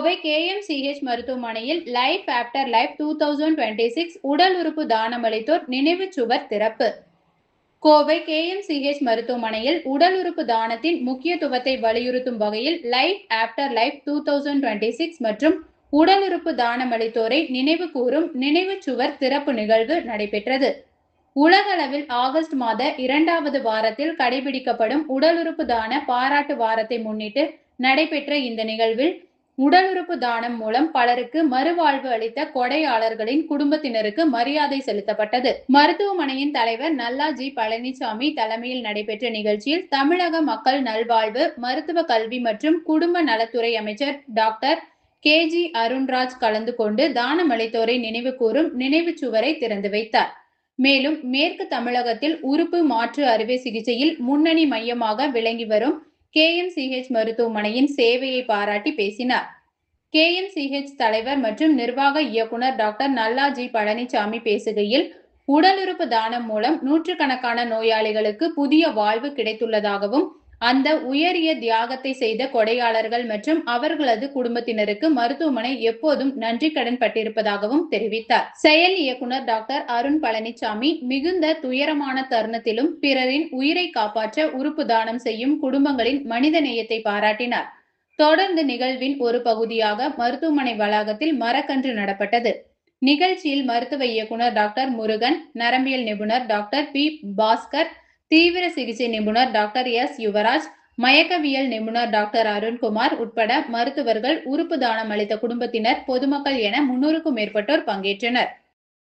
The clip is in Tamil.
கோவை KMCH மருத்துவமனையில் லைஃப் ஆஃப்டர் லைஃப் 2026 உடல் உறுப்பு தானமளித்தோர் நினைவுச் சுவர் திறப்பு. கோவை KMCH மருத்துவமனையில் உடல் உறுப்பு தானத்தின் முக்கியத்துவத்தை வலியுறுத்தும் வகையில் லைஃப் ஆஃப்டர் லைஃப் 2026 மற்றும் உடல் உறுப்பு தானமளித்தோரை நினைவு கூறும் நினைவுச் சுவர் திறப்பு நிகழ்வு நடைபெற்றது. உலகளவில் ஆகஸ்ட் மாத 2வது வாரத்தில் கடைபிடிக்கப்படும் உடல் உறுப்பு தான பாராட்டு வாரத்தை முன்னிட்டு நடைபெற்ற இந்த நிகழ்வில் உடல் உறுப்பு தானம் மூலம் பலருக்கு மறுவாழ்வு அளித்த கொடையாளர்களின் குடும்பத்தினருக்கு மரியாதை செலுத்தப்பட்டது. மருத்துவமனையின் தலைவர் நல்லா ஜி பழனிசாமி தலைமையில் நடைபெற்ற நிகழ்ச்சியில் தமிழக மக்கள் நல்வாழ்வு, மருத்துவ கல்வி மற்றும் குடும்ப நலத்துறை அமைச்சர் டாக்டர் KG அருண்ராஜ் கலந்து கொண்டு தானமளித்தோரை நினைவு கூறும் நினைவுச் சுவரை திறந்து வைத்தார். மேலும் மேற்கு தமிழகத்தில் உறுப்பு மாற்று அறுவை சிகிச்சையில் முன்னணி மையமாக விளங்கி வரும் KMCH மருத்துவமனையின் சேவையை பாராட்டி பேசினார். KMCH தலைவர் மற்றும் நிர்வாக இயக்குனர் டாக்டர் நல்லா ஜி பழனிசாமி பேசுகையில், உடல் உறுப்பு தானம் மூலம் நூற்றுக்கணக்கான நோயாளிகளுக்கு புதிய வாழ்வு கிடைத்துள்ளதாகவும், அந்த உயரிய தியாகத்தை செய்த கொடையாளர்கள் மற்றும் அவர்களது குடும்பத்தினருக்கு மருத்துவமனை எப்போதும் நன்றி கடன் பட்டிருப்பதாகவும் தெரிவித்தார். செயல் இயக்குனர் டாக்டர் அருண் பழனிசாமி மிகுந்த துயரமான தருணத்திலும் பிறரின் உயிரை காப்பாற்ற உறுப்பு தானம் செய்யும் குடும்பங்களின் மனித நேயத்தை பாராட்டினார். தொடர்ந்து நிகழ்வின் ஒரு பகுதியாக மருத்துவமனை வளாகத்தில் மரக்கன்று நடப்பட்டது. நிகழ்ச்சியில் மருத்துவ இயக்குனர் டாக்டர் முருகன், நரம்பியல் நிபுணர் டாக்டர் P. பாஸ்கர், தீவிர சிகிச்சை நிபுணர் டாக்டர் S. யுவராஜ், மயக்கவியல் நிபுணர் டாக்டர் அருண்குமார் உட்பட மருத்துவர்கள், உறுப்பு தானம் அளித்த குடும்பத்தினர், பொதுமக்கள் என 300க்கும் மேற்பட்டோர் பங்கேற்றனர்.